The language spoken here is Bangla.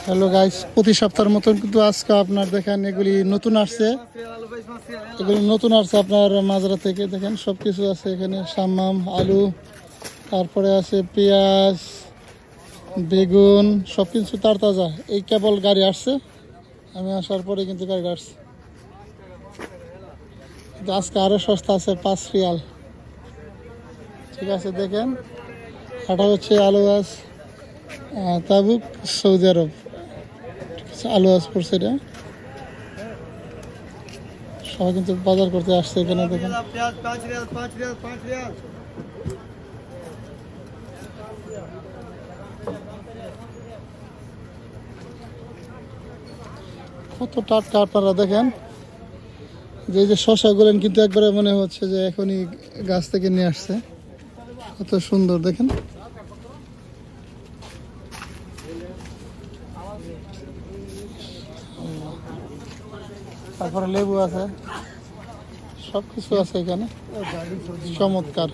হ্যালো গাইস, প্রতি সপ্তাহের মতন কিন্তু আজকে আপনার দেখেন এগুলি নতুন আসছে। আপনার মাজরা থেকে দেখেন সব কিছু আছে এখানে। সাম্মাম, আলু, তারপরে আছে পেঁয়াজ, বেগুন, সব কিছু তাজা। এই কেবল গাড়ি আসছে, আমি আসার পরে কিন্তু গাড়ি আসছে। কিন্তু আজকে আরও সস্তা আছে, 5 রিয়াল। ঠিক আছে, দেখেন এটা হচ্ছে আলুয়াস তাবুক, সৌদি আরব। আলুয়াস পড়ছে এটা। সবাই কিন্তু বাজার করতে আসছে এখানে। দেখেন কত টাটকা। আপনারা দেখেন যে শশাগুলো কিন্তু একবারে মনে হচ্ছে যে এখনই গাছ থেকে নিয়ে আসছে। কত সুন্দর দেখেন। তারপরে লেবু আছে, সব কিছু আছে এখানে, চমৎকার।